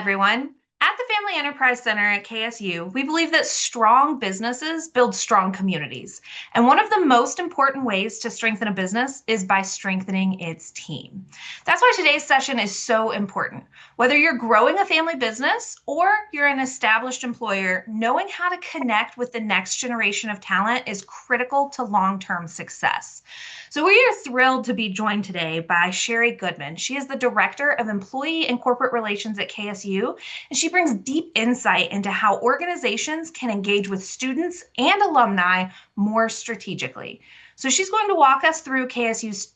everyone. At the Family Enterprise Center at KSU, we believe that strong businesses build strong communities. And one of the most important ways to strengthen a business is by strengthening its team. That's why today's session is so important. Whether you're growing a family business or you're an established employer, knowing how to connect with the next generation of talent is critical to long term success. So, we are thrilled to be joined today by Sherrie Goodman. She is the Director of Employee and Corporate Relations at KSU, and she brings deep insight into how organizations can engage with students and alumni more strategically. So, she's going to walk us through KSU's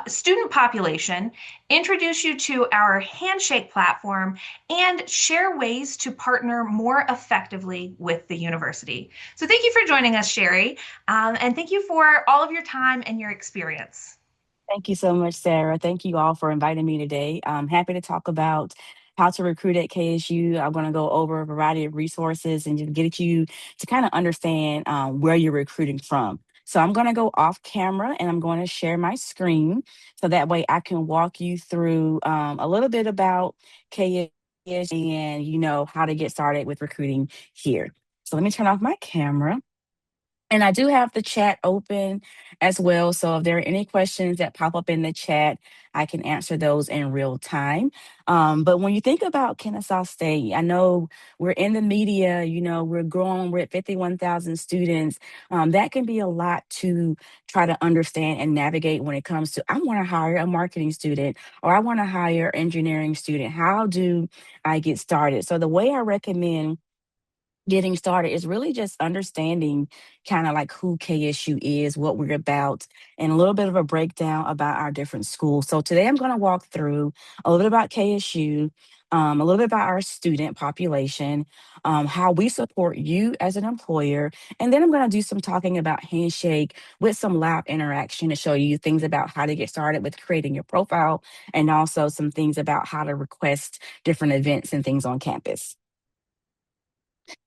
student population, introduce you to our Handshake platform, and share ways to partner more effectively with the university. So thank you for joining us, Sherrie, and thank you for all of your time and your experience. Thank you so much, Sarah. Thank you all for inviting me today. I'm happy to talk about how to recruit at KSU. I'm going to go over a variety of resources and just get you to kind of understand where you're recruiting from. So I'm going to go off camera and I'm going to share my screen so that way I can walk you through a little bit about KSU and how to get started with recruiting here. So let me turn off my camera. And I do have the chat open as well. So if there are any questions that pop up in the chat, I can answer those in real time. But when you think about Kennesaw State, I know we're in the media, we're growing, we're at 51,000 students. That can be a lot to try to understand and navigate when it comes to, I want to hire a marketing student or I want to hire an engineering student. How do I get started? So the way I recommend getting started is really just understanding kind of like who KSU is, what we're about, and a little bit of a breakdown about our different schools. So today I'm going to walk through a little bit about KSU, a little bit about our student population, how we support you as an employer, and then I'm going to do some talking about Handshake with some lab interaction to show you things about how to get started with creating your profile, and also some things about how to request different events and things on campus.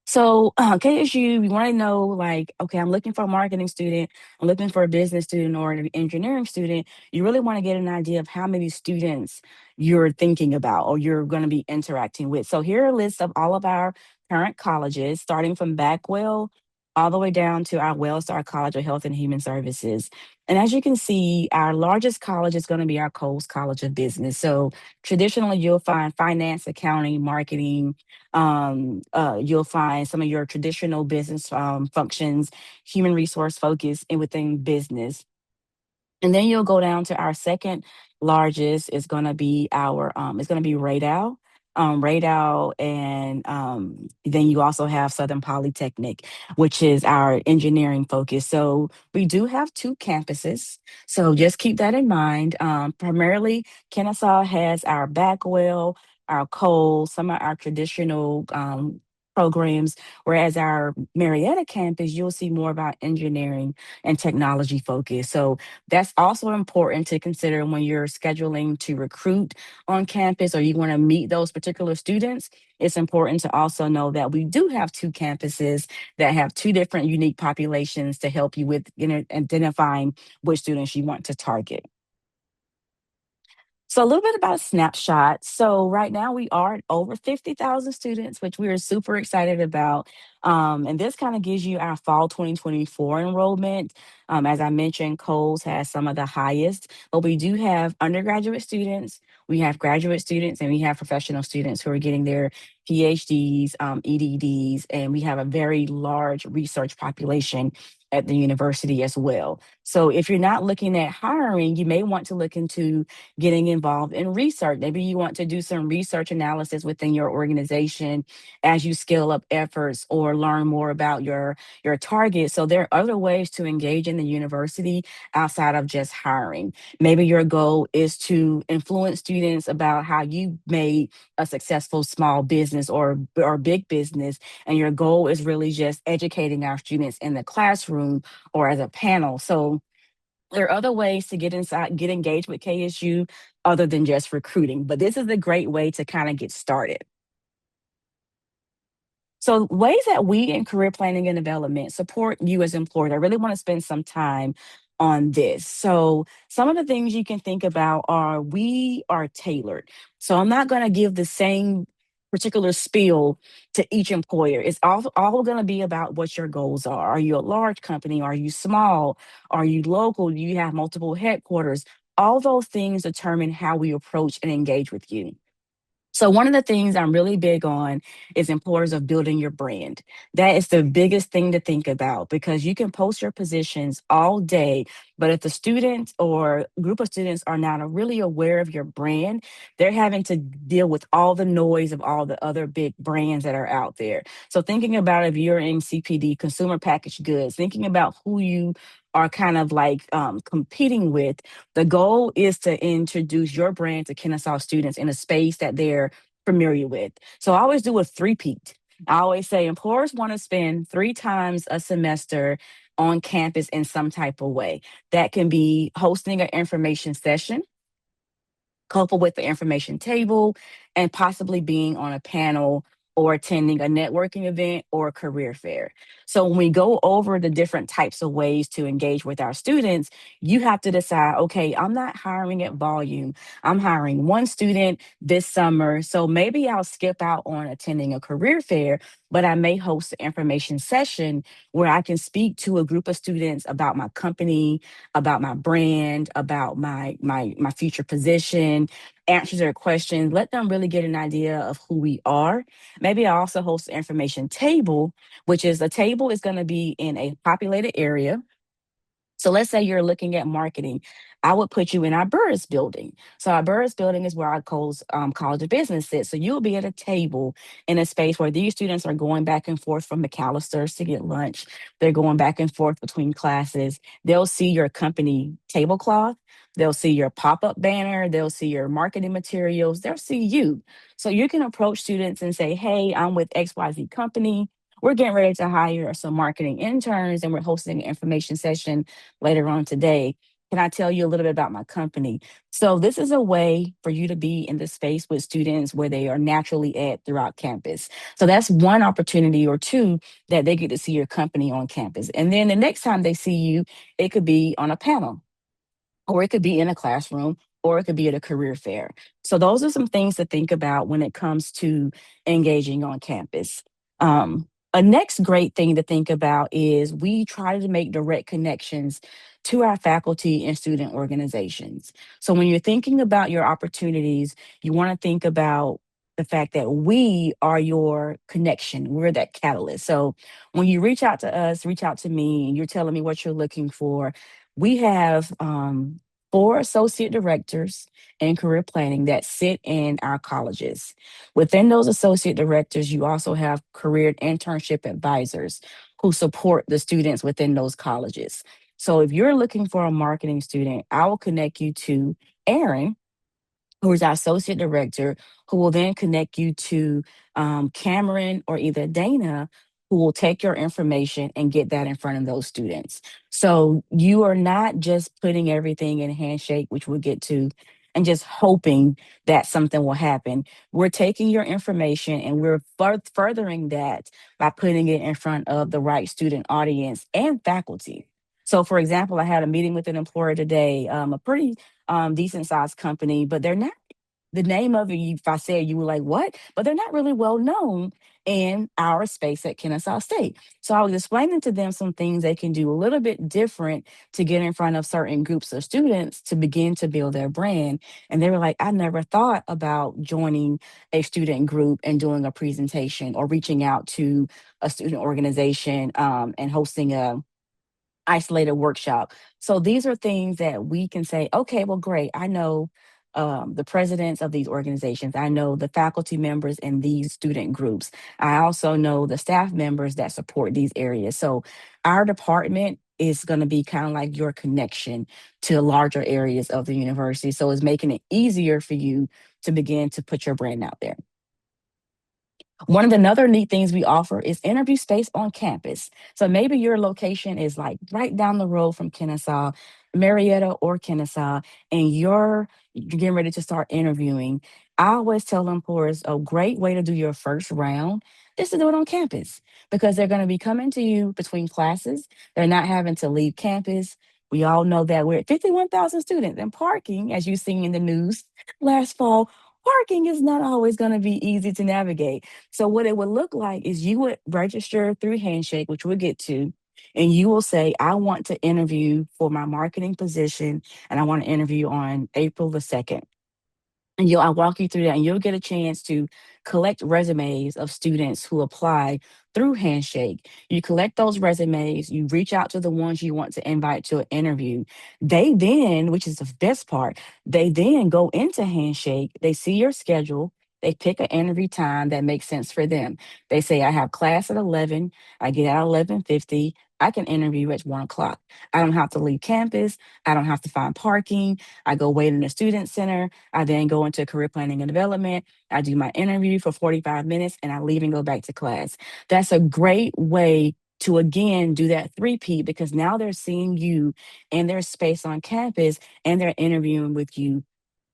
So, KSU, we want to know like, okay, I'm looking for a marketing student, I'm looking for a business student or an engineering student. You really want to get an idea of how many students you're thinking about or you're going to be interacting with. So, here are a list of all of our current colleges, starting from Backwell all the way down to our Wellstar College of Health and Human Services. And as you can see, our largest college is going to be our Coles College of Business. So, traditionally, you'll find finance, accounting, marketing, you'll find some of your traditional business functions, human resource focus, and within business. And then you'll go down to our second largest is going to be it's going to be Radau. Radau, and then you also have Southern Polytechnic, which is our engineering focus. So we do have two campuses. So just keep that in mind. Primarily, Kennesaw has our Backwell, our Cole, some of our traditional programs, whereas our Marietta campus, you'll see more about engineering and technology focus. So that's also important to consider when you're scheduling to recruit on campus or you want to meet those particular students. It's important to also know that we do have two campuses that have two different unique populations to help you with identifying which students you want to target. So a little bit about a snapshot. So right now we are at over 50,000 students, which we are super excited about. And this kind of gives you our fall 2024 enrollment. As I mentioned, Coles has some of the highest, but we do have undergraduate students, we have graduate students, and we have professional students who are getting their PhDs, EDDs, and we have a very large research population at the university as well. So if you're not looking at hiring, you may want to look into getting involved in research. Maybe you want to do some research analysis within your organization as you scale up efforts or learn more about your target. So there are other ways to engage in the university outside of just hiring. Maybe your goal is to influence students about how you made a successful small business or big business, and your goal is really just educating our students in the classroom or as a panel. So there are other ways to get inside, get engaged with KSU other than just recruiting, but this is a great way to kind of get started. So ways that we in career planning and development support you as employers, I really want to spend some time on this. So some of the things you can think about are we are tailored. So I'm not going to give the same particular spiel to each employer. It's all going to be about what your goals are. Are you a large company? Are you small? Are you local? Do you have multiple headquarters? All those things determine how we approach and engage with you. So one of the things I'm really big on is importance of building your brand. That is the biggest thing to think about because you can post your positions all day, but if the students or group of students are not really aware of your brand, they're having to deal with all the noise of all the other big brands that are out there. So thinking about if you're in CPD, consumer packaged goods, thinking about who you are kind of like competing with, the goal is to introduce your brand to Kennesaw students in a space that they're familiar with. So I always do a three-peat. I always say employers want to spend 3 times a semester on campus in some type of way. That can be hosting an information session coupled with the information table, and possibly being on a panel or attending a networking event or a career fair. So when we go over the different types of ways to engage with our students, you have to decide, okay, I'm not hiring at volume. I'm hiring one student this summer. So maybe I'll skip out on attending a career fair, but I may host an information session where I can speak to a group of students about my company, about my brand, about my future position, answer their questions, let them really get an idea of who we are. Maybe I also host an information table, which is a table is going to be in a populated area. So let's say you're looking at marketing. I would put you in our Burris building. So our Burris building is where our College of Business sits. So you'll be at a table in a space where these students are going back and forth from McAllister's to get lunch. They're going back and forth between classes. They'll see your company tablecloth. They'll see your pop-up banner. They'll see your marketing materials. They'll see you. So you can approach students and say, hey, I'm with XYZ company. We're getting ready to hire some marketing interns and we're hosting an information session later on today. Can I tell you a little bit about my company? So this is a way for you to be in the space with students where they are naturally at throughout campus. So that's one opportunity or two that they get to see your company on campus. And then the next time they see you, it could be on a panel or it could be in a classroom, or it could be at a career fair. So those are some things to think about when it comes to engaging on campus. A next great thing to think about is we try to make direct connections to our faculty and student organizations. So when you're thinking about your opportunities, you want to think about the fact that we are your connection. We're that catalyst. So when you reach out to us, reach out to me, and you're telling me what you're looking for, we have 4 associate directors in career planning that sit in our colleges. Within those associate directors, you also have career internship advisors who support the students within those colleges. So if you're looking for a marketing student, I will connect you to Aaron, who is our associate director, who will then connect you to Cameron or either Dana, who will take your information and get that in front of those students. So you are not just putting everything in Handshake, which we'll get to, and just hoping that something will happen. We're taking your information and we're furthering that by putting it in front of the right student audience and faculty. So, for example, I had a meeting with an employer today, a pretty decent sized company, but they're not the name of it. If I said, you were like, what? But they're not really well known in our space at Kennesaw State. So I was explaining to them some things they can do a little bit different to get in front of certain groups of students to begin to build their brand. And they were like, I never thought about joining a student group and doing a presentation or reaching out to a student organization and hosting a isolated workshop. So these are things that we can say, okay, well, great. I know the presidents of these organizations. I know the faculty members in these student groups. I also know the staff members that support these areas. So our department is going to be kind of like your connection to larger areas of the university. So it's making it easier for you to begin to put your brand out there. One of the other neat things we offer is interview space on campus. So maybe your location is like right down the road from Kennesaw, Marietta or Kennesaw, and you're getting ready to start interviewing. I always tell employers a great way to do your first round is to do it on campus because they're going to be coming to you between classes. They're not having to leave campus. We all know that we're at 51,000 students and parking, as you've seen in the news last fall, parking is not always going to be easy to navigate. So, what it would look like is you would register through Handshake, which we'll get to, and you will say, I want to interview for my marketing position, and I want to interview on April the 2nd. And I'll walk you through that, and you'll get a chance to collect resumes of students who apply through Handshake. You collect those resumes, you reach out to the ones you want to invite to an interview. They then, which is the best part, they then go into Handshake, they see your schedule, they pick an interview time that makes sense for them. They say, I have class at 11, I get out at 11:50, I can interview at 1 o'clock. I don't have to leave campus, I don't have to find parking. I go wait in the student center. I then go into career planning and development. I do my interview for 45 minutes and I leave and go back to class. That's a great way to again do that three-peat because now they're seeing you in their space on campus and they're interviewing with you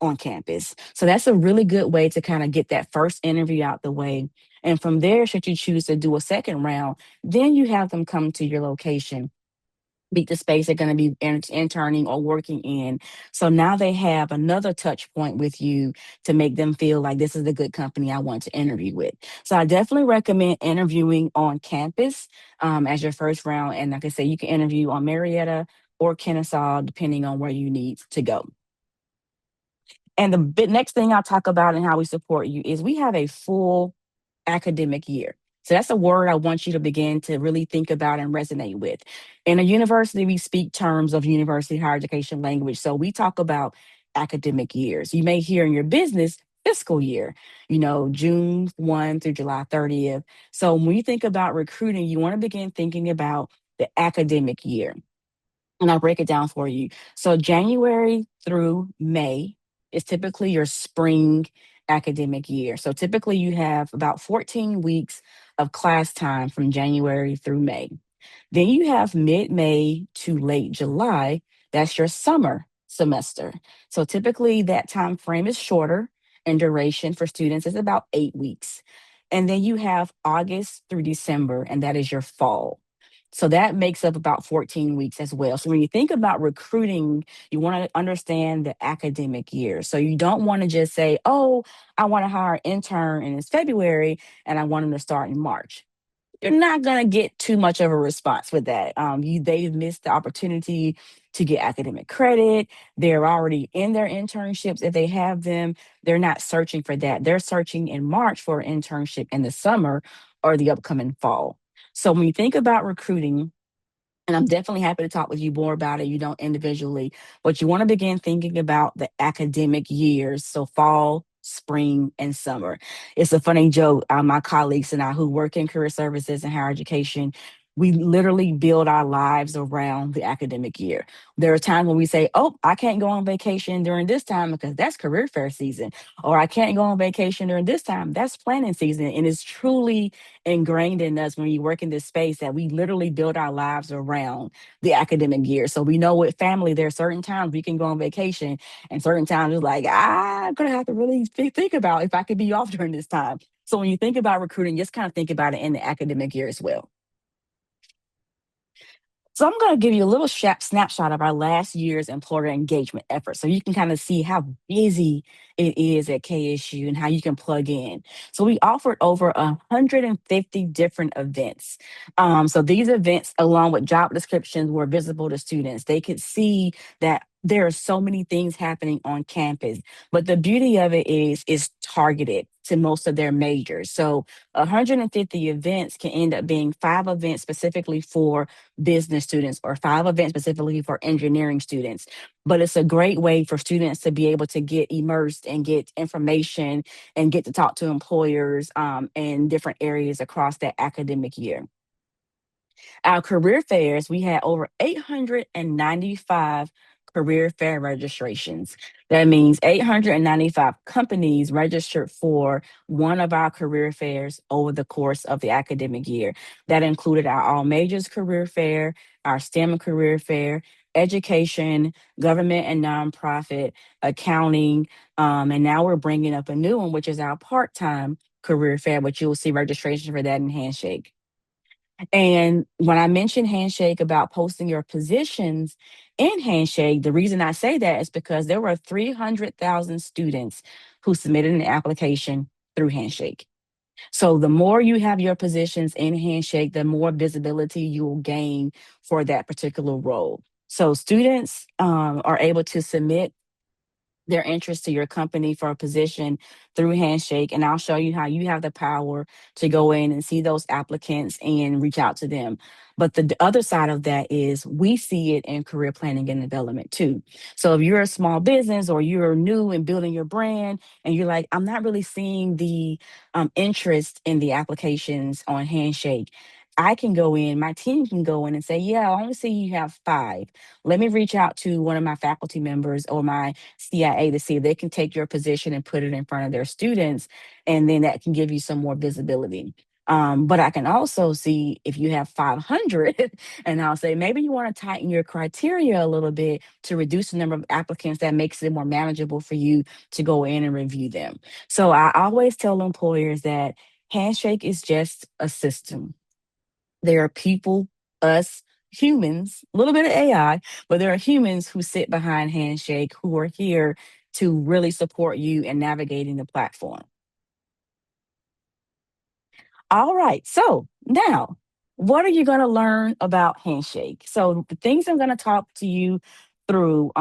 on campus. So that's a really good way to kind of get that first interview out the way. And from there, should you choose to do a second round, then you have them come to your location, beat the space they're going to be interning or working in. So now they have another touch point with you to make them feel like this is a good company I want to interview with. So I definitely recommend interviewing on campus as your first round. And like I said, you can interview on Marietta or Kennesaw, depending on where you need to go. And the next thing I'll talk about and how we support you is we have a full academic year. So that's a word I want you to begin to really think about and resonate with. In a university, we speak terms of university higher education language. So we talk about academic years. You may hear in your business fiscal year, June 1 through July 30th. So when you think about recruiting, you want to begin thinking about the academic year. And I'll break it down for you. So January through May is typically your spring academic year. So typically you have about 14 weeks of class time from January through May. Then you have mid-May to late July. That's your summer semester. So typically that time frame is shorter and duration for students is about 8 weeks. And then you have August through December, and that is your fall. So that makes up about 14 weeks as well. So when you think about recruiting, you want to understand the academic year. So you don't want to just say, oh, I want to hire an intern and it's February and I want them to start in March. You're not going to get too much of a response with that. They've missed the opportunity to get academic credit. They're already in their internships. If they have them, they're not searching for that. They're searching in March for an internship in the summer or the upcoming fall. So when you think about recruiting, and I'm definitely happy to talk with you more about it. You don't individually, but you want to begin thinking about the academic years. So fall, spring, and summer. It's a funny joke. My colleagues and I who work in career services and higher education, we literally build our lives around the academic year. There are times when we say, oh, I can't go on vacation during this time because that's career fair season, or I can't go on vacation during this time, that's planning season. And it's truly ingrained in us when you work in this space that we literally build our lives around the academic year. So we know with family, there are certain times we can go on vacation and certain times it's like, I'm going to have to really think about if I could be off during this time. So when you think about recruiting, just kind of think about it in the academic year as well. So I'm going to give you a little snapshot of our last year's employer engagement effort so you can kind of see how busy it is at KSU and how you can plug in. So we offered over 150 different events. So these events, along with job descriptions, were visible to students. They could see that there are so many things happening on campus, but the beauty of it is targeted to most of their majors. So 150 events can end up being 5 events specifically for business students or 5 events specifically for engineering students. But it's a great way for students to be able to get immersed and get information and get to talk to employers in different areas across that academic year. Our career fairs, we had over 895 career fair registrations. That means 895 companies registered for one of our career fairs over the course of the academic year. That included our all majors career fair, our STEM career fair, education, government and nonprofit, accounting, and now we're bringing up a new one, which is our part-time career fair, which you'll see registration for that in Handshake. And when I mentioned Handshake about posting your positions in Handshake, the reason I say that is because there were 300,000 students who submitted an application through Handshake. So the more you have your positions in Handshake, the more visibility you will gain for that particular role. So students are able to submit their interest to your company for a position through Handshake. And I'll show you how you have the power to go in and see those applicants and reach out to them. But the other side of that is we see it in career planning and development too. So if you're a small business or you're new and building your brand and you're like, I'm not really seeing the interest in the applications on Handshake. I can go in, my team can go in and say, yeah, I only see you have five. Let me reach out to one of my faculty members or my CIA to see if they can take your position and put it in front of their students. And then that can give you some more visibility. But I can also see if you have 500, and I'll say maybe you want to tighten your criteria a little bit to reduce the number of applicants that makes it more manageable for you to go in and review them. So I always tell employers that Handshake is just a system. There are people, us humans, a little bit of AI, but there are humans who sit behind Handshake who are here to really support you in navigating the platform. All right. So now, what are you going to learn about Handshake? So the things I'm going to talk to you through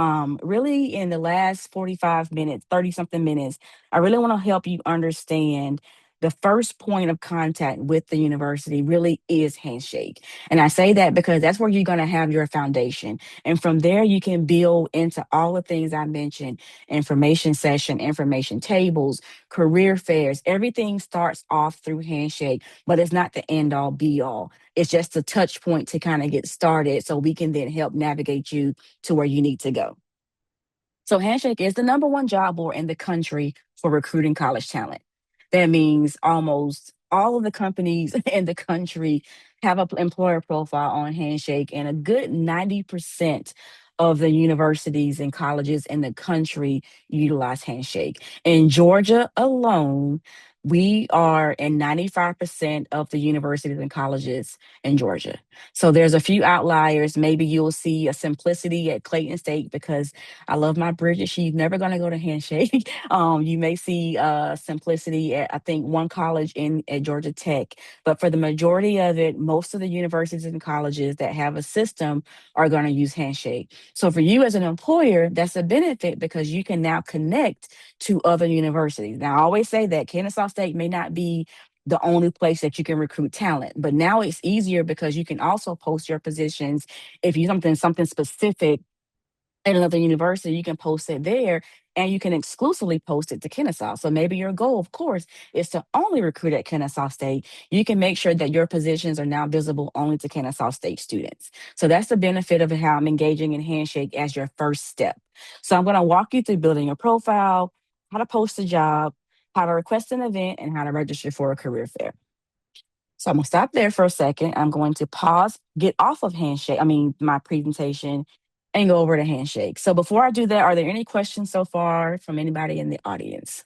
really in the last 45 minutes, 30 something minutes, I really want to help you understand the first point of contact with the university really is Handshake. And I say that because that's where you're going to have your foundation. And from there, you can build into all the things I mentioned: information session, information tables, career fairs. Everything starts off through Handshake, but it's not the end all be all. It's just a touch point to kind of get started so we can then help navigate you to where you need to go. So Handshake is the number one job board in the country for recruiting college talent. That means almost all of the companies in the country have an employer profile on Handshake, and a good 90% of the universities and colleges in the country utilize Handshake. In Georgia alone, we are in 95% of the universities and colleges in Georgia. So there's a few outliers. Maybe you'll see a Simplicity at Clayton State because I love my Bridget. She's never going to go to Handshake. You may see Simplicity at, I think, one college in at Georgia Tech. But for the majority of it, most of the universities and colleges that have a system are going to use Handshake. So for you as an employer, that's a benefit because you can now connect to other universities. Now, I always say that Kennesaw State may not be the only place that you can recruit talent, but now it's easier because you can also post your positions. If you something specific at another university, you can post it there and you can exclusively post it to Kennesaw. So maybe your goal, of course, is to only recruit at Kennesaw State. You can make sure that your positions are now visible only to Kennesaw State students. So that's the benefit of how I'm engaging in Handshake as your first step. So I'm going to walk you through building a profile, how to post a job, how to request an event, and how to register for a career fair. So I'm gonna stop there for a second. I'm going to pause, get off of Handshake, my presentation, and go over to Handshake. So before I do that, are there any questions so far from anybody in the audience?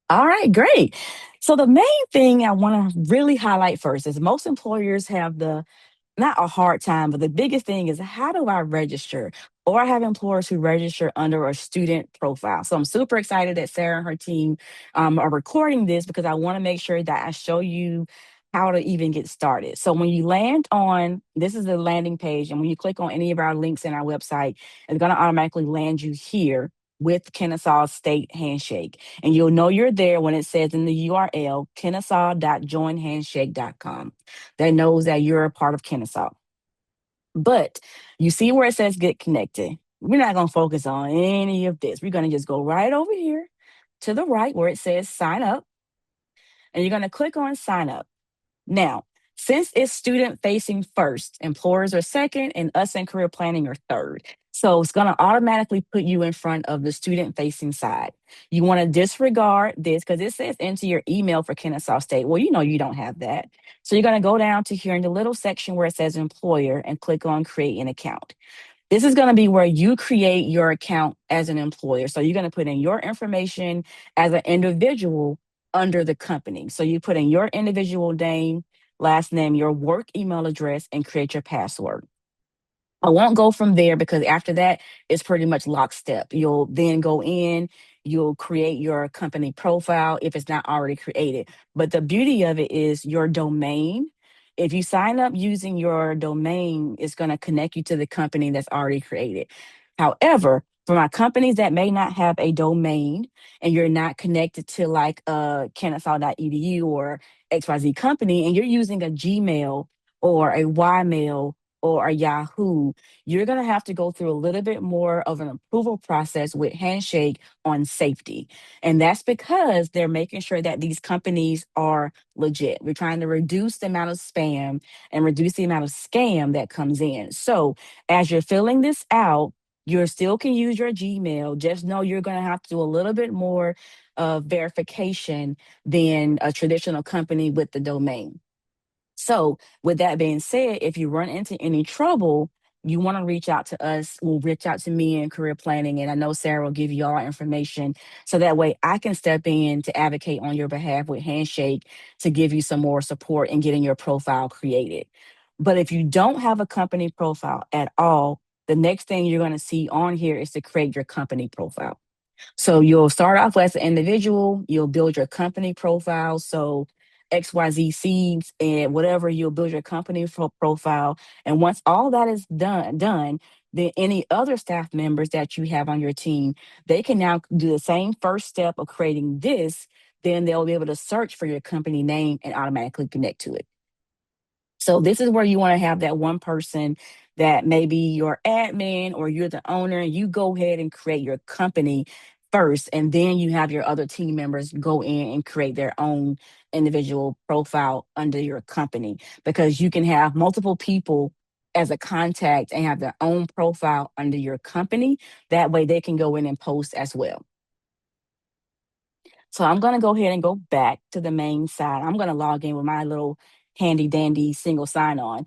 All right, great. So the main thing I want to really highlight first is most employers have the not a hard time, but the biggest thing is how do I register? Or I have employers who register under a student profile. So I'm super excited that Sarah and her team are recording this because I want to make sure that I show you how to even get started. So when you land on, this is the landing page, and when you click on any of our links in our website, it's going to automatically land you here with Kennesaw State Handshake. And you'll know you're there when it says in the URL, kennesaw.joinhandshake.com. That knows that you're a part of Kennesaw. But you see where it says get connected. We're not going to focus on any of this. We're going to just go right over here to the right where it says sign up. And you're going to click on sign up. Now, since it's student facing first, employers are second, and us in career planning are third. So it's going to automatically put you in front of the student facing side. You want to disregard this because it says enter your email for Kennesaw State. Well, you know you don't have that. So you're going to go down to here in the little section where it says employer and click on create an account. This is going to be where you create your account as an employer. So you're going to put in your information as an individual under the company. So you put in your individual name, last name, your work email address, and create your password. I won't go from there because after that, it's pretty much lockstep. You'll then go in, you'll create your company profile if it's not already created. But the beauty of it is your domain. If you sign up using your domain, it's going to connect you to the company that's already created. However, for my companies that may not have a domain and you're not connected to like Kennesaw.edu or XYZ company, and you're using a Gmail or a Ymail or a Yahoo, you're going to have to go through a little bit more of an approval process with Handshake on safety. And that's because they're making sure that these companies are legit. We're trying to reduce the amount of spam and reduce the amount of scam that comes in. So as you're filling this out, you still can use your Gmail. Just know you're going to have to do a little bit more verification than a traditional company with the domain. So, with that being said, if you run into any trouble, you want to reach out to us, will reach out to me in career planning. And I know Sarah will give you all information. So that way I can step in to advocate on your behalf with Handshake to give you some more support in getting your profile created. But if you don't have a company profile at all, the next thing you're going to see on here is to create your company profile. So you'll start off as an individual, you'll build your company profile. So XYZ Seeds and whatever, you'll build your company profile. And once all that is done, then any other staff members that you have on your team, they can now do the same first step of creating this. Then they'll be able to search for your company name and automatically connect to it. So this is where you want to have that one person that maybe your admin or you're the owner, and you go ahead and create your company first, and then you have your other team members go in and create their own individual profile under your company, because you can have multiple people as a contact and have their own profile under your company. That way they can go in and post as well. So I'm going to go ahead and go back to the main side. I'm going to log in with my little handy dandy single sign on.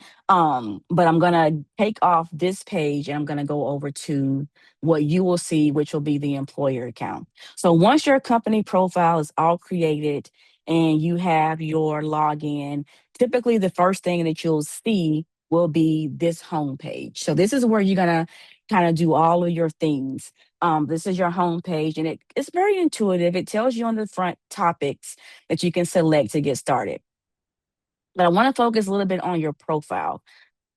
But I'm going to take off this page and I'm going to go over to what you will see, which will be the employer account. So once your company profile is all created and you have your login, typically the first thing that you'll see will be this home page. So this is where you're going to kind of do all of your things. This is your home page, and it's very intuitive. It tells you on the front topics that you can select to get started. But I want to focus a little bit on your profile.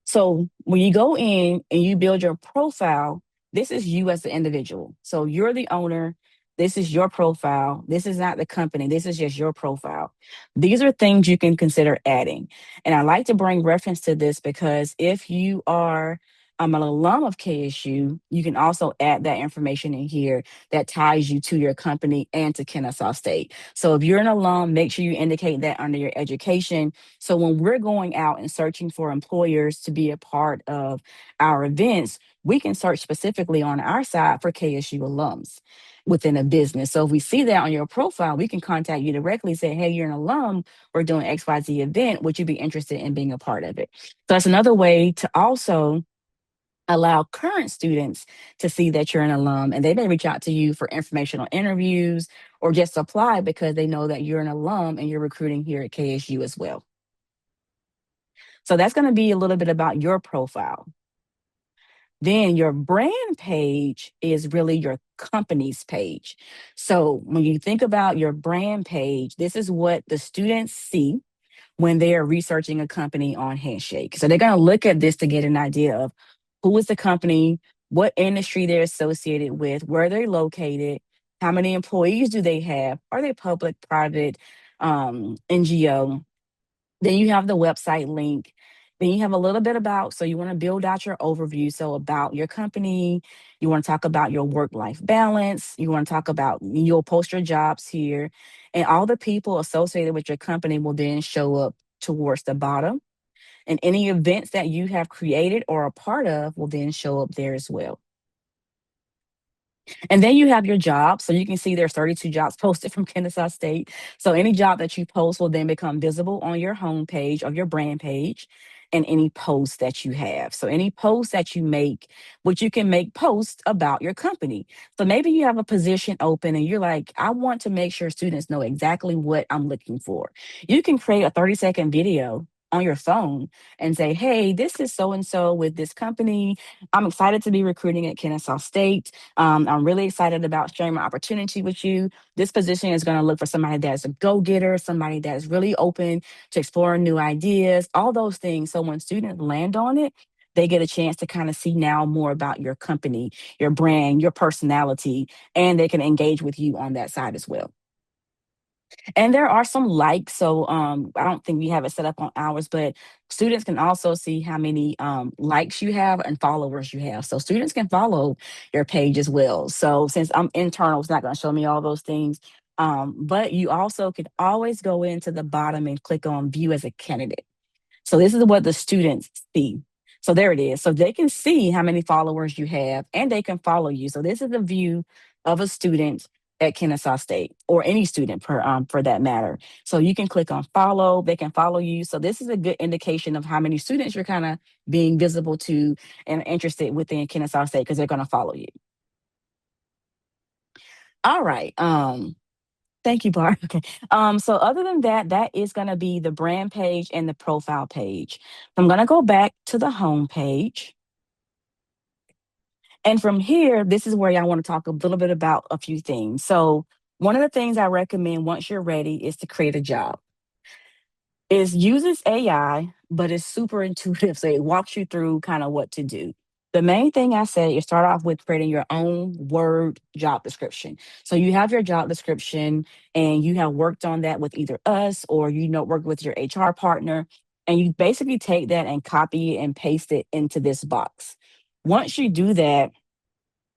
So when you go in and you build your profile, this is you as the individual. So you're the owner. This is your profile. This is not the company. This is just your profile. These are things you can consider adding. And I like to bring reference to this because if you are an alum of KSU, you can also add that information in here that ties you to your company and to Kennesaw State. So if you're an alum, make sure you indicate that under your education. So when we're going out and searching for employers to be a part of our events, we can search specifically on our side for KSU alums within a business. So if we see that on your profile, we can contact you directly, say, hey, you're an alum, we're doing XYZ event. Would you be interested in being a part of it? So that's another way to also allow current students to see that you're an alum, and they may reach out to you for informational interviews or just apply because they know that you're an alum and you're recruiting here at KSU as well. So that's going to be a little bit about your profile. Then your brand page is really your company's page. So when you think about your brand page, this is what the students see when they are researching a company on Handshake. So they're going to look at this to get an idea of who is the company, what industry they're associated with, where they're located, how many employees do they have, are they public, private, NGO. Then you have the website link. Then you have a little bit about, so you want to build out your overview. So about your company, you want to talk about your work-life balance. You want to talk about, you'll post your jobs here, and all the people associated with your company will then show up towards the bottom. And any events that you have created or a part of will then show up there as well. And then you have your job. So you can see there's 32 jobs posted from Kennesaw State. So any job that you post will then become visible on your homepage or your brand page and any posts that you have. So any posts that you make, which you can make posts about your company. So maybe you have a position open and you're like, I want to make sure students know exactly what I'm looking for. You can create a 30-second video on your phone and say, hey, this is so and so with this company. I'm excited to be recruiting at Kennesaw State. I'm really excited about sharing my opportunity with you. This position is going to look for somebody that's a go getter, somebody that's really open to exploring new ideas, all those things. So when students land on it, they get a chance to kind of see now more about your company, your brand, your personality, and they can engage with you on that side as well. And there are some likes. So I don't think we have it set up on ours, but students can also see how many likes you have and followers you have. So students can follow your page as well. So since I'm internal, it's not going to show me all those things. But you also could always go into the bottom and click on view as a candidate. So this is what the students see. So there it is. So they can see how many followers you have and they can follow you. So this is a view of a student at Kennesaw State or any student for that matter. So you can click on follow, they can follow you. So this is a good indication of how many students you're kind of being visible to and interested within Kennesaw State because they're going to follow you. All right. Thank you, Bart. Okay. So other than that, that is going to be the brand page and the profile page. I'm going to go back to the home page. And from here, this is where I want to talk a little bit about a few things. So one of the things I recommend once you're ready is to create a job. It uses AI, but it's super intuitive. So it walks you through kind of what to do. The main thing I say is start off with creating your own Word job description. So you have your job description and you have worked on that with either us or work with your HR partner. And you basically take that and copy and paste it into this box. Once you do that,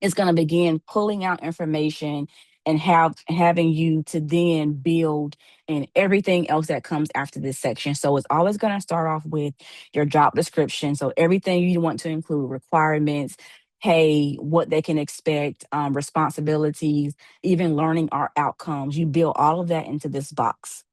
it's going to begin pulling out information and having you to then build and everything else that comes after this section. So it's always going to start off with your job description. So everything you want to include requirements, hey, what they can expect, responsibilities, even learning our outcomes. You build all of that into this box.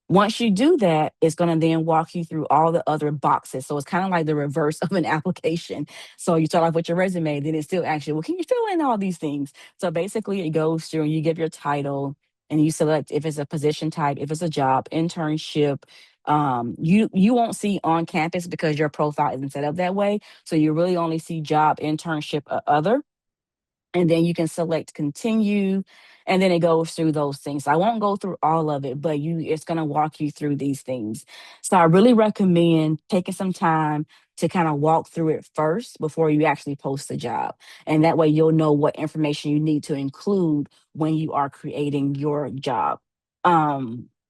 Once you do that, it's going to then walk you through all the other boxes. So it's kind of like the reverse of an application. So you start off with your resume, then it still asks you, well, can you fill in all these things? So basically, it goes through and you give your title and you select if it's a position type, if it's a job, internship. You won't see on campus because your profile isn't set up that way. So you really only see job, internship, or other, and then you can select continue, and then it goes through those things. I won't go through all of it, but it's going to walk you through these things. So I really recommend taking some time to kind of walk through it first before you actually post the job, and that way you'll know what information you need to include when you are creating your job.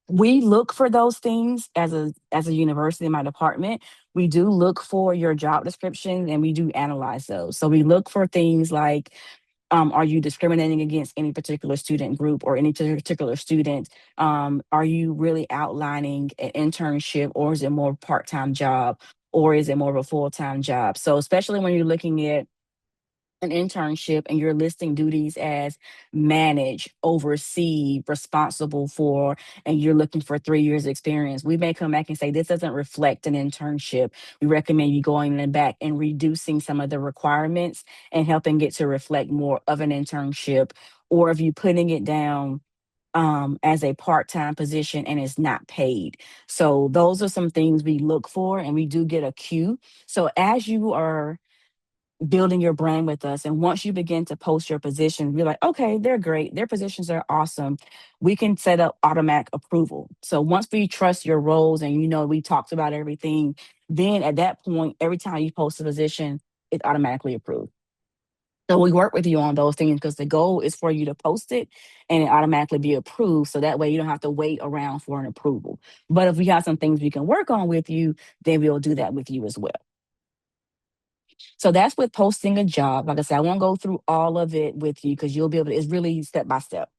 We look for those things as a university in my department. We do look for your job description and we do analyze those. So we look for things like, are you discriminating against any particular student group or any particular student? Are you really outlining an internship, or is it more part-time job, or is it more of a full-time job? So especially when you're looking at an internship and you're listing duties as manage, oversee, responsible for, and you're looking for 3 years experience, we may come back and say this doesn't reflect an internship. We recommend you going in back and reducing some of the requirements and helping it to reflect more of an internship. Or if you're putting it down as a part-time position and it's not paid. So those are some things we look for, and we do get a cue. So as you are building your brand with us, and once you begin to post your position, we're like, okay, they're great, their positions are awesome, we can set up automatic approval. So once we trust your roles and we talked about everything, then at that point, every time you post a position, it's automatically approved. So we work with you on those things because the goal is for you to post it and it automatically be approved. So that way you don't have to wait around for an approval. But if we have some things we can work on with you, then we'll do that with you as well. So that's with posting a job. Like I said, I won't go through all of it with you because you'll be able to, it's really step by step.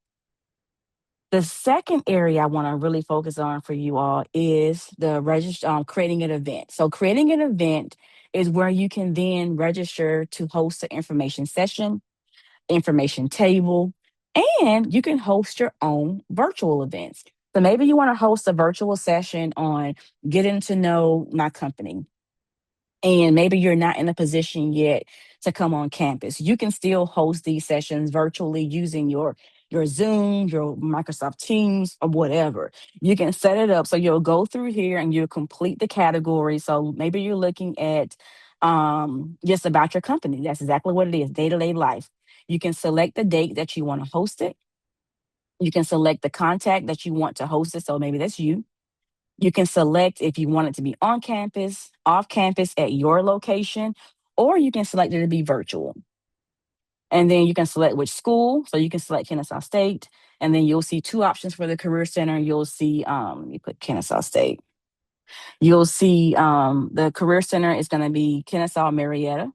The second area I want to really focus on for you all is the creating an event. So creating an event is where you can then register to host an information session, information table, and you can host your own virtual events. So maybe you want to host a virtual session on getting to know my company, and maybe you're not in a position yet to come on campus. You can still host these sessions virtually using your your Zoom, your Microsoft Teams, or whatever. You can set it up so you'll go through here and you'll complete the category. So maybe you're looking at just about your company. That's exactly what it is, day-to-day life. You can select the date that you want to host it. You can select the contact that you want to host it. So maybe that's you. You can select if you want it to be on campus, off campus at your location, or you can select it to be virtual. And then you can select which school. So you can select Kennesaw State. And then you'll see two options for the Career Center. You'll see, you put Kennesaw State. You'll see the Career Center is going to be Kennesaw Marietta.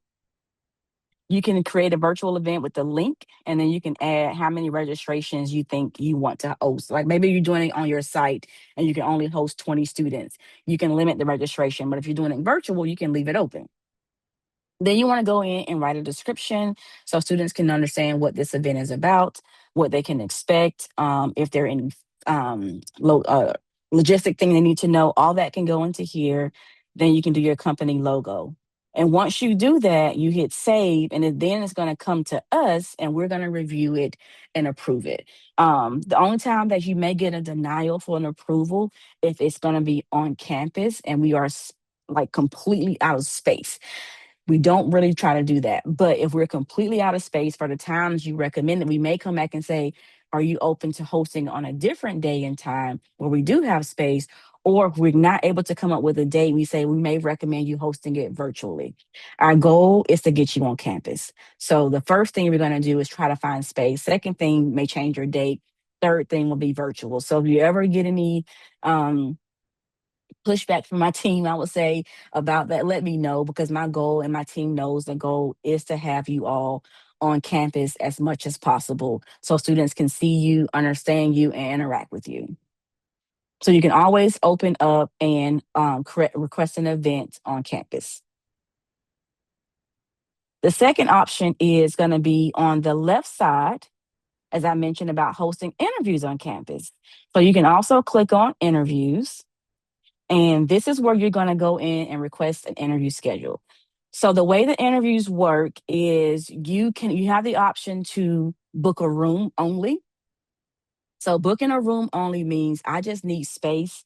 You can create a virtual event with the link, and then you can add how many registrations you think you want to host. Like maybe you're doing it on your site and you can only host 20 students. You can limit the registration, but if you're doing it virtual, you can leave it open. Then you want to go in and write a description so students can understand what this event is about, what they can expect, if there are any logistic thing they need to know. All that can go into here. Then you can do your company logo. And once you do that, you hit save, and then it's going to come to us, and we're going to review it and approve it. The only time that you may get a denial for an approval if it's going to be on campus and we are like completely out of space. We don't really try to do that. But if we're completely out of space for the times you recommend it, we may come back and say, are you open to hosting on a different day and time where we do have space? Or if we're not able to come up with a date, we say we may recommend you hosting it virtually. Our goal is to get you on campus. So the first thing we're going to do is try to find space. Second thing may change your date. Third thing will be virtual. So if you ever get any pushback from my team, I would say about that, let me know, because my goal and my team knows the goal is to have you all on campus as much as possible so students can see you, understand you, and interact with you. So you can always open up and request an event on campus. The second option is going to be on the left side, as I mentioned about hosting interviews on campus. So you can also click on interviews. And this is where you're going to go in and request an interview schedule. So the way the interviews work is you have the option to book a room only. So booking a room only means I just need space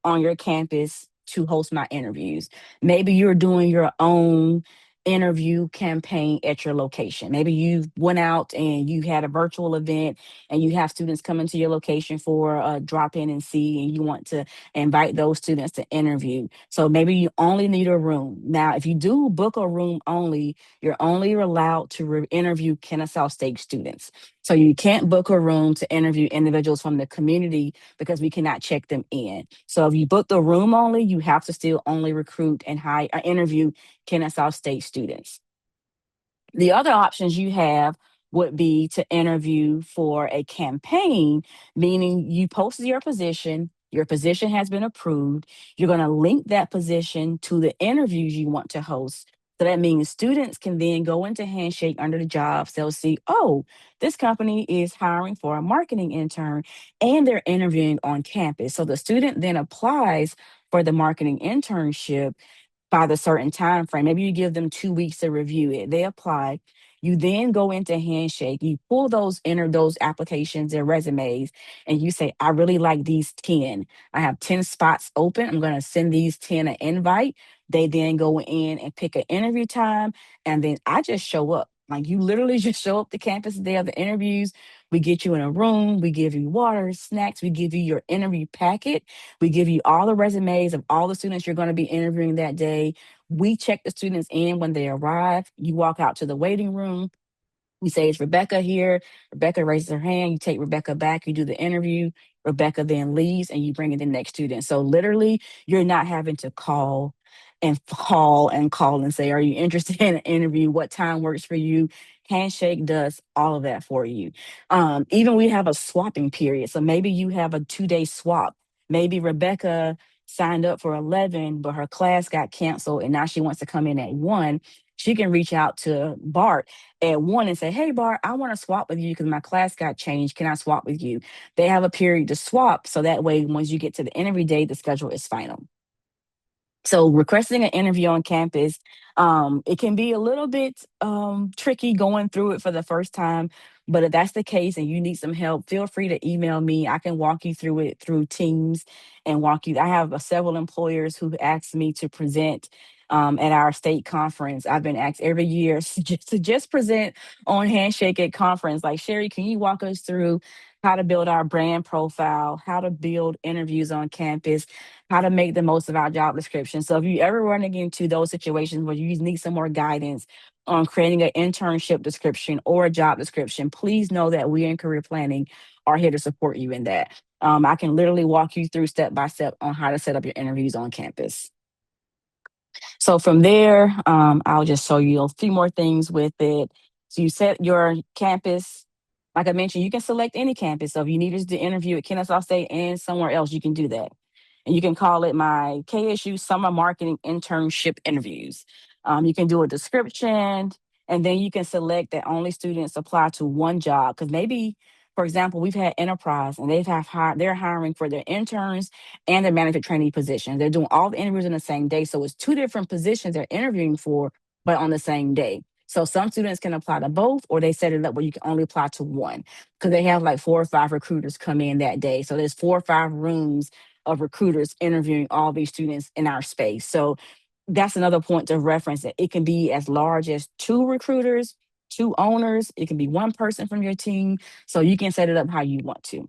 on your campus to host my interviews. Maybe you're doing your own interview campaign at your location. Maybe you went out and you had a virtual event and you have students come into your location for a drop in and see, and you want to invite those students to interview. So maybe you only need a room. Now, if you do book a room only, you're only allowed to interview Kennesaw State students. So you can't book a room to interview individuals from the community because we cannot check them in. So if you book the room only, you have to still only recruit and interview Kennesaw State students. The other options you have would be to interview for a campaign, meaning you posted your position has been approved. You're going to link that position to the interviews you want to host. So that means students can then go into Handshake under the jobs. They'll see, oh, this company is hiring for a marketing intern and they're interviewing on campus. So the student then applies for the marketing internship by the certain time frame. Maybe you give them 2 weeks to review it. They apply. You then go into Handshake. You pull enter those applications and resumes, and you say, I really like these 10. I have 10 spots open. I'm going to send these 10 an invite. They then go in and pick an interview time, and then I just show up. Like you literally just show up to campus the day of the interviews. We get you in a room. We give you water, snacks. We give you your interview packet. We give you all the resumes of all the students you're going to be interviewing that day. We check the students in when they arrive. You walk out to the waiting room. We say, it's Rebecca here. Rebecca raises her hand. You take Rebecca back. You do the interview. Rebecca then leaves and you bring in the next student. So literally, you're not having to call and say, are you interested in an interview? What time works for you? Handshake does all of that for you. Even we have a swapping period. So maybe you have a 2-day swap. Maybe Rebecca signed up for 11, but her class got canceled and now she wants to come in at 1. She can reach out to Bart at 1 and say, hey, Bart, I want to swap with you because my class got changed. Can I swap with you? They have a period to swap. So that way, once you get to the interview day, the schedule is final. So requesting an interview on campus, it can be a little bit tricky going through it for the first time. But if that's the case and you need some help, feel free to email me. I can walk you through it through Teams and walk you. I have several employers who asked me to present at our state conference. I've been asked every year to just present on Handshake at conference. Like, Sherrie, can you walk us through how to build our brand profile, how to build interviews on campus, how to make the most of our job description? So if you ever running into those situations where you need some more guidance on creating an internship description or a job description, please know that we in career planning are here to support you in that. I can literally walk you through step by step on how to set up your interviews on campus. So from there, I'll just show you a few more things with it. So you set your campus. Like I mentioned, you can select any campus. So if you needed to interview at Kennesaw State and somewhere else, you can do that. And you can call it my KSU Summer Marketing Internship Interviews. You can do a description, and then you can select that only students apply to one job. Because maybe, for example, we've had Enterprise, and they're hiring for their interns and their management trainee positions. They're doing all the interviews in the same day. So it's two different positions they're interviewing for, but on the same day. So some students can apply to both, or they set it up where you can only apply to one because they have like 4 or 5 recruiters come in that day. So there's 4 or 5 rooms of recruiters interviewing all these students in our space. So that's another point of reference, that it can be as large as 2 recruiters, 2 owners. It can be one person from your team. So you can set it up how you want to.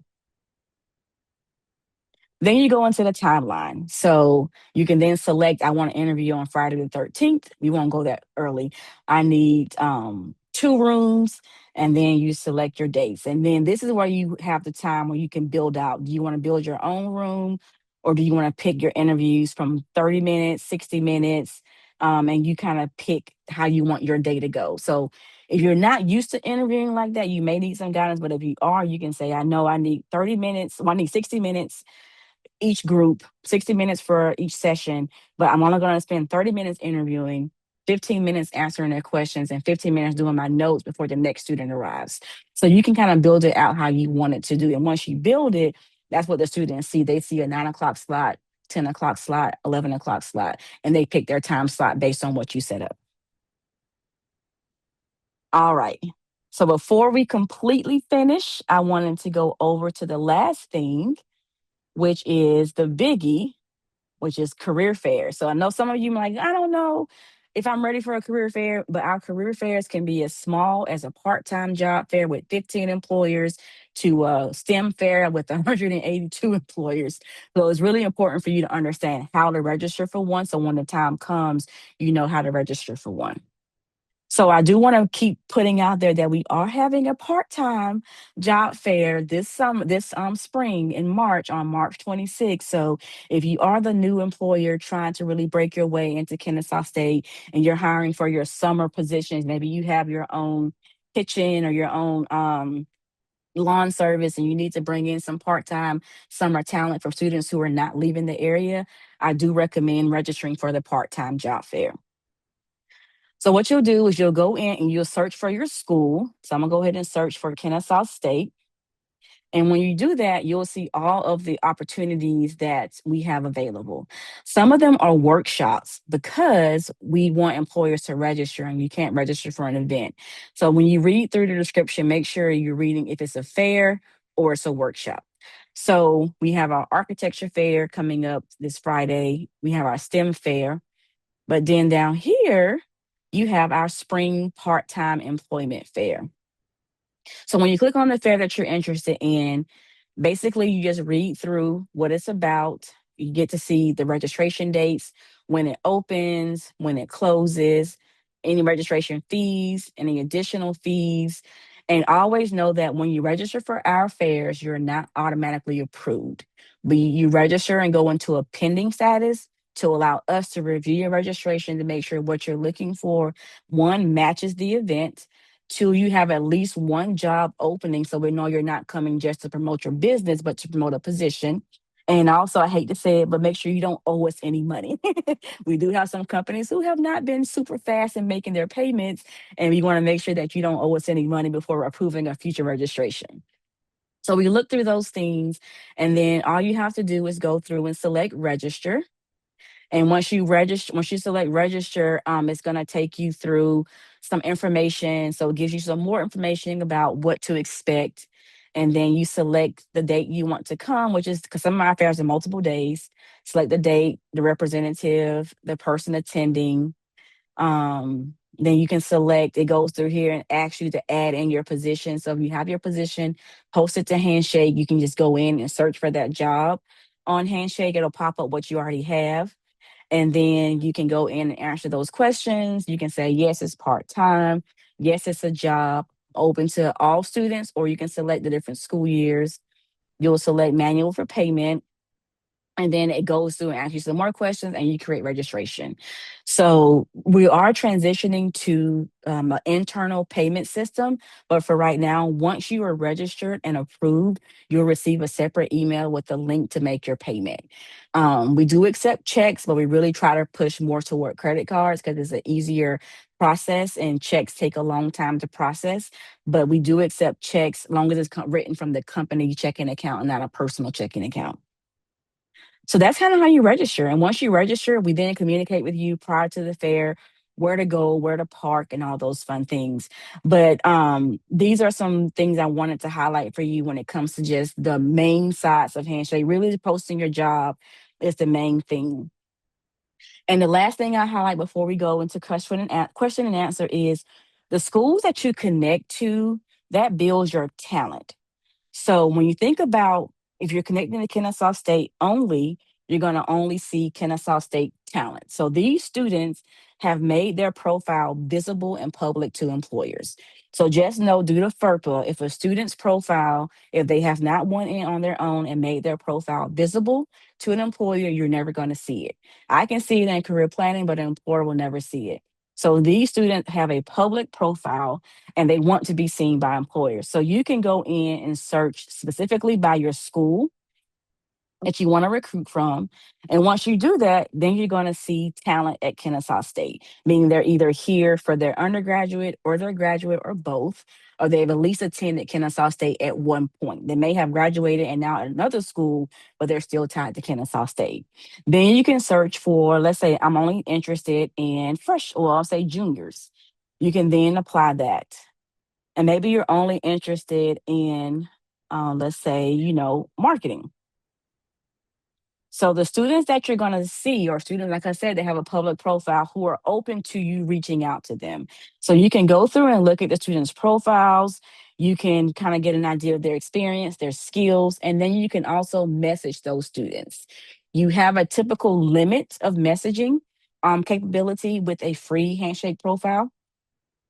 Then you go into the timeline. So you can then select, I want to interview on Friday the 13th. We won't go that early. I need 2 rooms. And then you select your dates. And then this is where you have the time where you can build out. Do you want to build your own room, or do you want to pick your interviews from 30 minutes, 60 minutes? And you kind of pick how you want your day to go. So if you're not used to interviewing like that, you may need some guidance. But if you are, you can say, I know I need 30 minutes, well, I need 60 minutes each group, 60 minutes for each session, but I'm only going to spend 30 minutes interviewing, 15 minutes answering their questions, and 15 minutes doing my notes before the next student arrives. So you can kind of build it out how you want it to do. And once you build it, that's what the students see. They see a 9 o'clock slot, 10 o'clock slot, 11 o'clock slot, and they pick their time slot based on what you set up. All right. So before we completely finish, I wanted to go over to the last thing, which is the biggie, which is career fairs. So I know some of you might like, I don't know if I'm ready for a career fair, but our career fairs can be as small as a part-time job fair with 15 employers to a STEM fair with 182 employers. So it's really important for you to understand how to register for one. So when the time comes, you know how to register for one. So I do want to keep putting out there that we are having a part-time job fair this spring in March, on March 26th. So if you are the new employer trying to really break your way into Kennesaw State and you're hiring for your summer positions, maybe you have your own kitchen or your own lawn service and you need to bring in some part-time summer talent for students who are not leaving the area, I do recommend registering for the part-time job fair. So what you'll do is you'll go in and you'll search for your school. So I'm gonna go ahead and search for Kennesaw State. And when you do that, you'll see all of the opportunities that we have available. Some of them are workshops because we want employers to register, and you can't register for an event. So when you read through the description, make sure you're reading if it's a fair or it's a workshop. So we have our architecture fair coming up this Friday. We have our STEM fair. But then down here, you have our spring part-time employment fair. So when you click on the fair that you're interested in, basically you just read through what it's about. You get to see the registration dates, when it opens, when it closes, any registration fees, any additional fees. And always know that when you register for our fairs, you're not automatically approved. But you register and go into a pending status to allow us to review your registration to make sure what you're looking for, one, matches the event. Two, you have at least one job opening, so we know you're not coming just to promote your business, but to promote a position. And also, I hate to say it, but make sure you don't owe us any money. We do have some companies who have not been super fast in making their payments, and we want to make sure that you don't owe us any money before approving a future registration. So we look through those things, and then all you have to do is go through and select register. And once you select register, it's going to take you through some information. So it gives you some more information about what to expect. And then you select the date you want to come, which is because some of my fairs are multiple days. Select the date, the representative, the person attending. Then you can select, it goes through here and asks you to add in your position. So if you have your position, post it to Handshake, you can just go in and search for that job on Handshake. It'll pop up what you already have. And then you can go in and answer those questions. You can say, yes, it's part time. Yes, it's a job open to all students, or you can select the different school years. You'll select manual for payment, and then it goes through and asks you some more questions and you create registration. So we are transitioning to an internal payment system, but for right now, once you are registered and approved, you'll receive a separate email with the link to make your payment. We do accept checks, but we really try to push more toward credit cards because it's an easier process, and checks take a long time to process. But we do accept checks as long as it's written from the company checking account and not a personal checking account. So that's kind of how you register. And once you register, we then communicate with you prior to the fair, where to go, where to park, and all those fun things. But these are some things I wanted to highlight for you when it comes to just the main sides of Handshake. Really, posting your job is the main thing. And the last thing I highlight before we go into question and answer is the schools that you connect to, that builds your talent. So when you think about, if you're connecting to Kennesaw State only, you're going to only see Kennesaw State talent. So these students have made their profile visible and public to employers. So just know, due to FERPA, if a student's profile, if they have not went in on their own and made their profile visible to an employer, you're never going to see it. I can see it in career planning, but an employer will never see it. So these students have a public profile and they want to be seen by employers. So you can go in and search specifically by your school that you want to recruit from. And once you do that, then you're going to see talent at Kennesaw State, meaning they're either here for their undergraduate or their graduate or both, or they've at least attended Kennesaw State at one point. They may have graduated and now at another school, but they're still tied to Kennesaw State. Then you can search for, let's say, I'm only interested in well, I'll say juniors. You can then apply that. And maybe you're only interested in, let's say, marketing. So the students that you're going to see are students, like I said, they have a public profile who are open to you reaching out to them. So you can go through and look at the students' profiles. You can kind of get an idea of their experience, their skills, and then you can also message those students. You have a typical limit of messaging capability with a free Handshake profile.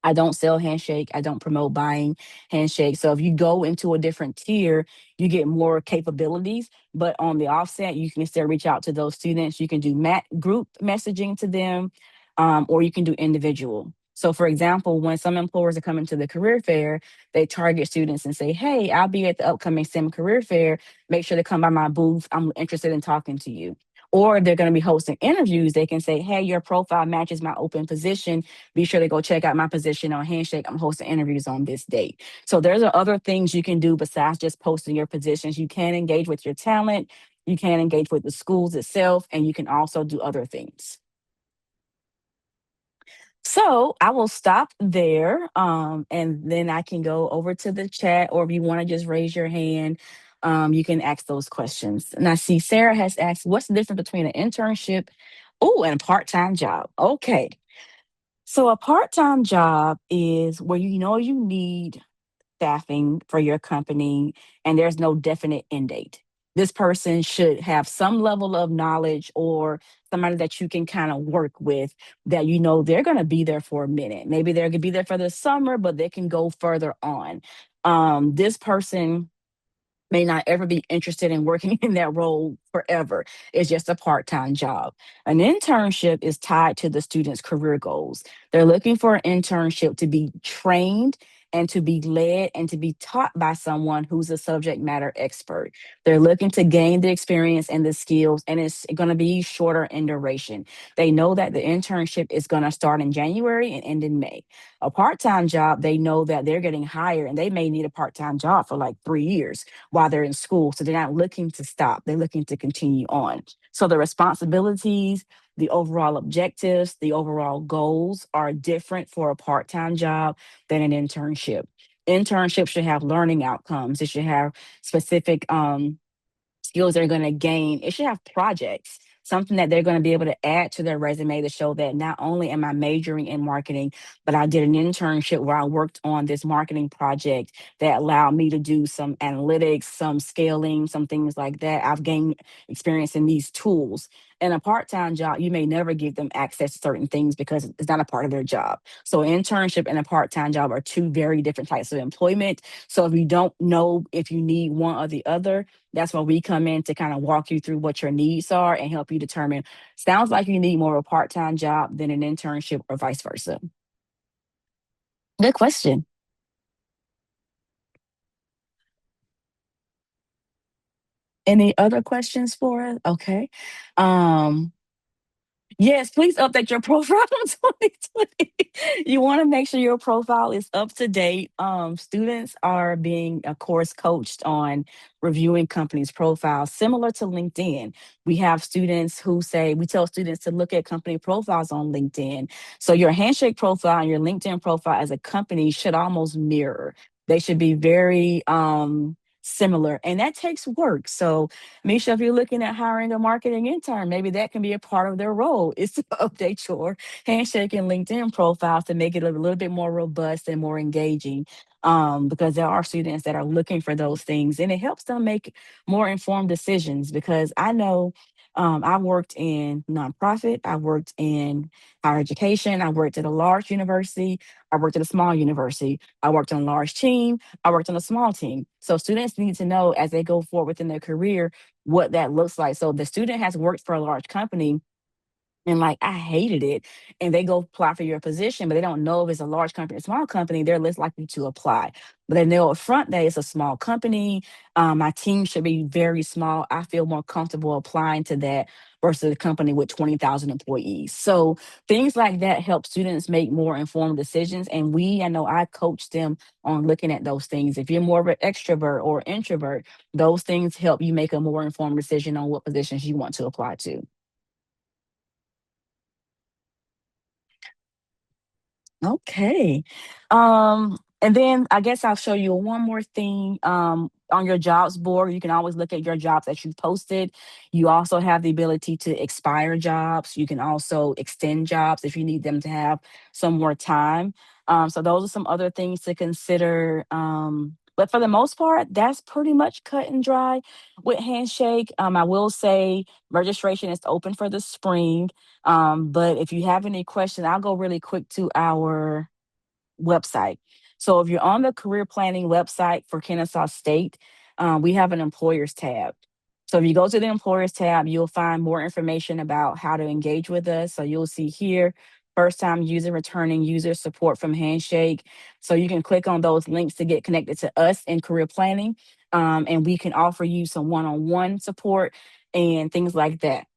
I don't sell Handshake. I don't promote buying Handshake. So if you go into a different tier, you get more capabilities. But on the offset, you can still reach out to those students. You can do group messaging to them, or you can do individual. So, for example, when some employers are coming to the career fair, they target students and say, "Hey, I'll be at the upcoming STEM career fair. Make sure to come by my booth. I'm interested in talking to you." Or if they're going to be hosting interviews, they can say, "Hey, your profile matches my open position. Be sure to go check out my position on Handshake. I'm hosting interviews on this date." So there's other things you can do besides just posting your positions. You can engage with your talent, you can engage with the schools itself, and you can also do other things. So I will stop there, and then I can go over to the chat, or if you want to just raise your hand, you can ask those questions. And I see Sarah has asked, what's the difference between an internship, and a part-time job? Okay. So a part-time job is where you know you need staffing for your company and there's no definite end date. This person should have some level of knowledge or somebody that you can kind of work with, that you know they're going to be there for a minute. Maybe they're going to be there for the summer, but they can go further on. This person may not ever be interested in working in that role forever. It's just a part time job. An internship is tied to the student's career goals. They're looking for an internship to be trained and to be led and to be taught by someone who's a subject matter expert. They're looking to gain the experience and the skills, and it's going to be shorter in duration. They know that the internship is going to start in January and end in May. A part time job, they know that they're getting hired and they may need a part time job for like 3 years while they're in school. So they're not looking to stop, they're looking to continue on. So the responsibilities, the overall objectives, the overall goals are different for a part-time job than an internship. Internship should have learning outcomes. It should have specific skills they're going to gain. It should have projects, something that they're going to be able to add to their resume to show that not only am I majoring in marketing, but I did an internship where I worked on this marketing project that allowed me to do some analytics, some scaling, some things like that. I've gained experience in these tools. In a part-time job, you may never give them access to certain things because it's not a part of their job. So an internship and a part-time job are two very different types of employment. So if you don't know if you need one or the other, that's where we come in to kind of walk you through what your needs are and help you determine. Sounds like you need more of a part-time job than an internship or vice versa. Good question. Any other questions for us? Okay. Um, Yes, please update your profile in 2020. You want to make sure your profile is up to date. Students are being, of course, coached on reviewing companies' profiles, similar to LinkedIn. We have students who say, we tell students to look at company profiles on LinkedIn. So your Handshake profile and your LinkedIn profile as a company should almost mirror. They should be very similar, and that takes work. So Misha, if you're looking at hiring a marketing intern, maybe that can be a part of their role is to update your Handshake and LinkedIn profiles to make it a little bit more robust and more engaging. Because there are students that are looking for those things, and it helps them make more informed decisions. Because I know I worked in nonprofit, I worked in higher education, I worked at a large university, I worked at a small university, I worked on a large team, I worked on a small team. So students need to know as they go forward within their career what that looks like. So the student has worked for a large company and like I hated it, and they go apply for your position, but they don't know if it's a large company or small company, they're less likely to apply. But they know up front that it's a small company. My team should be very small. I feel more comfortable applying to that versus a company with 20,000 employees. So things like that help students make more informed decisions. And I know I coach them on looking at those things. If you're more of an extrovert or introvert, those things help you make a more informed decision on what positions you want to apply to. Okay. And then I guess I'll show you one more thing. On your jobs board, you can always look at your jobs that you've posted. You also have the ability to expire jobs. You can also extend jobs if you need them to have some more time. So those are some other things to consider. But for the most part, that's pretty much cut and dry with Handshake. I will say registration is open for the spring. But if you have any questions, I'll go really quick to our website. So if you're on the career planning website for Kennesaw State, we have an employers tab. So if you go to the employers tab, you'll find more information about how to engage with us. So you'll see here, first time user, returning user, support from Handshake. So you can click on those links to get connected to us in career planning. And we can offer you some one-on-one support and things like that.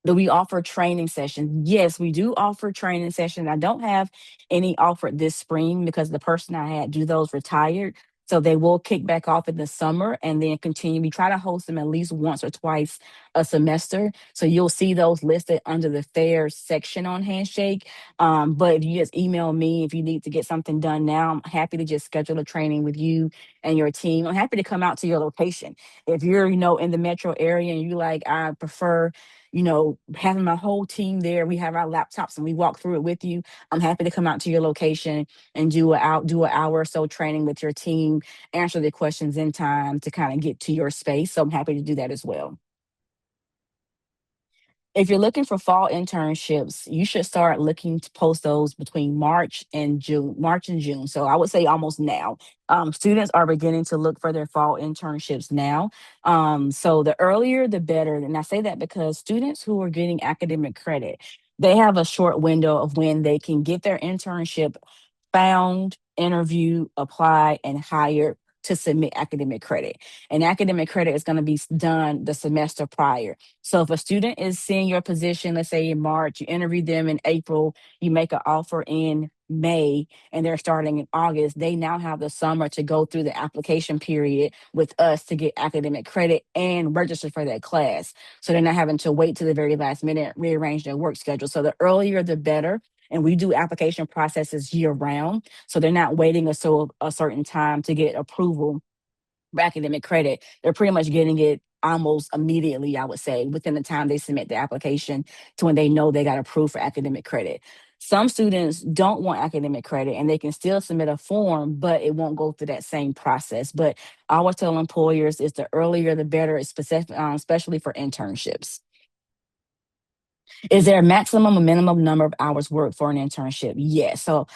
Do we offer training sessions? Yes, we do offer training sessions. I don't have any offered this spring because the person I had do those retired. So they will kick back off in the summer and then continue. We try to host them at least once or twice a semester. So you'll see those listed under the fair section on Handshake. But if you just email me if you need to get something done now, I'm happy to just schedule a training with you and your team. I'm happy to come out to your location. If you're, in the metro area and you like, I prefer having my whole team there. We have our laptops and we walk through it with you. I'm happy to come out to your location and do an hour or so training with your team, answer the questions in time to kind of get to your space. So I'm happy to do that as well. If you're looking for fall internships, you should start looking to post those between March and June. March and June. So I would say almost now. Students are beginning to look for their fall internships now. So the earlier, the better. And I say that because students who are getting academic credit, they have a short window of when they can get their internship found, interviewed, applied, and hired to submit academic credit. And academic credit is going to be done the semester prior. So if a student is seeing your position, let's say in March, you interview them in April, you make an offer in May and they're starting in August, they now have the summer to go through the application period with us to get academic credit and register for that class. So they're not having to wait to the very last minute, rearrange their work schedule. So the earlier, the better. And we do application processes year round. So they're not waiting a certain time to get approval for academic credit. They're pretty much getting it almost immediately, I would say, within the time they submit the application to when they know they got approved for academic credit. Some students don't want academic credit and they can still submit a form, but it won't go through that same process. But I always tell employers is the earlier the better, especially for internships. Is there a maximum or minimum number of hours worked for an internship? Yes. So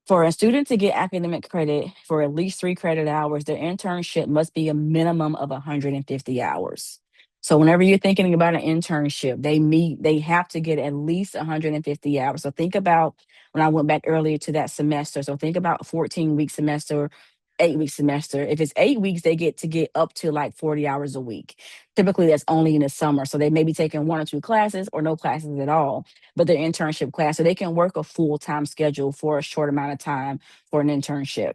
for a student to get academic credit for at least 3 credit hours, their internship must be a minimum of 150 hours. So whenever you're thinking about an internship, they have to get at least 150 hours. So think about when I went back earlier to that semester. So think about 14-week semester, 8-week semester. If it's 8 weeks, they get to get up to like 40 hours a week. Typically, that's only in the summer. So they may be taking 1 or 2 classes or no classes at all, but their internship class. So they can work a full-time schedule for a short amount of time for an internship.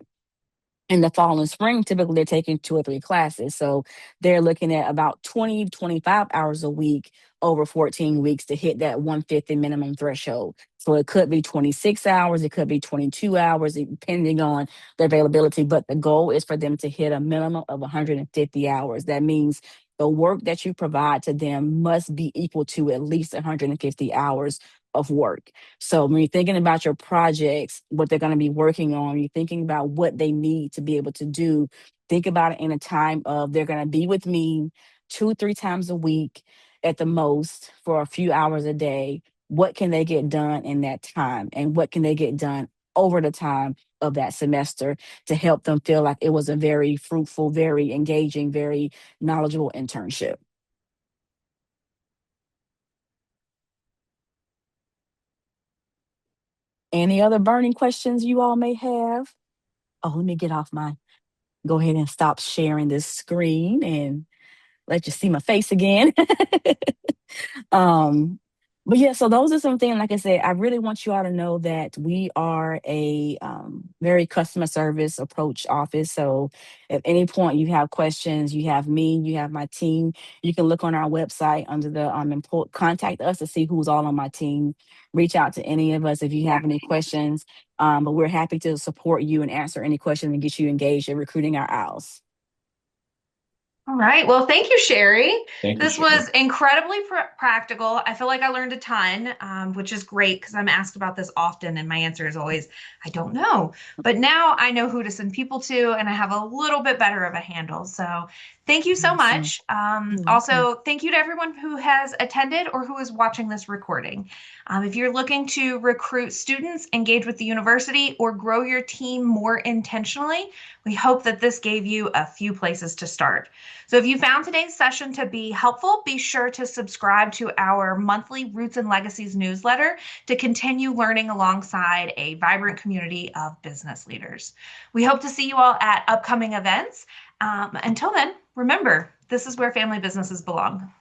In the fall and spring, typically they're taking 2 or 3 classes. So they're looking at about 20 to 25 hours a week over 14 weeks to hit that 150 minimum threshold. So it could be 26 hours, it could be 22 hours, depending on the availability. But the goal is for them to hit a minimum of 150 hours. That means the work that you provide to them must be equal to at least 150 hours of work. So when you're thinking about your projects, what they're going to be working on, you're thinking about what they need to be able to do. Think about it in a time of they're going to be with me 2, 3 times a week at the most for a few hours a day. What can they get done in that time? And what can they get done over the time of that semester to help them feel like it was a very fruitful, very engaging, very knowledgeable internship? Any other burning questions you all may have? Oh, let me get off my, go ahead and stop sharing this screen and let you see my face again. um, but yeah, so those are some things, like I said, I really want you all to know that we are a very customer service approach office. So at any point you have questions, you have me, you have my team, you can look on our website under the contact us to see who's all on my team. Reach out to any of us if you have any questions. But we're happy to support you and answer any questions and get you engaged in recruiting our owls. All right. Well, thank you, Sherrie. Thank you, This Sherrie. was incredibly practical. I feel like I learned a ton, which is great because I'm asked about this often, and my answer is always, I don't know. But now I know who to send people to, and I have a little bit better of a handle. So thank you so Awesome. much. You're welcome. Also, thank you to everyone who has attended or who is watching this recording. If you're looking to recruit students, engage with the university, or grow your team more intentionally, we hope that this gave you a few places to start. So if you found today's session to be helpful, be sure to subscribe to our monthly Roots and Legacies newsletter to continue learning alongside a vibrant community of business leaders. We hope to see you all at upcoming events. Until then, remember, this is where family businesses belong.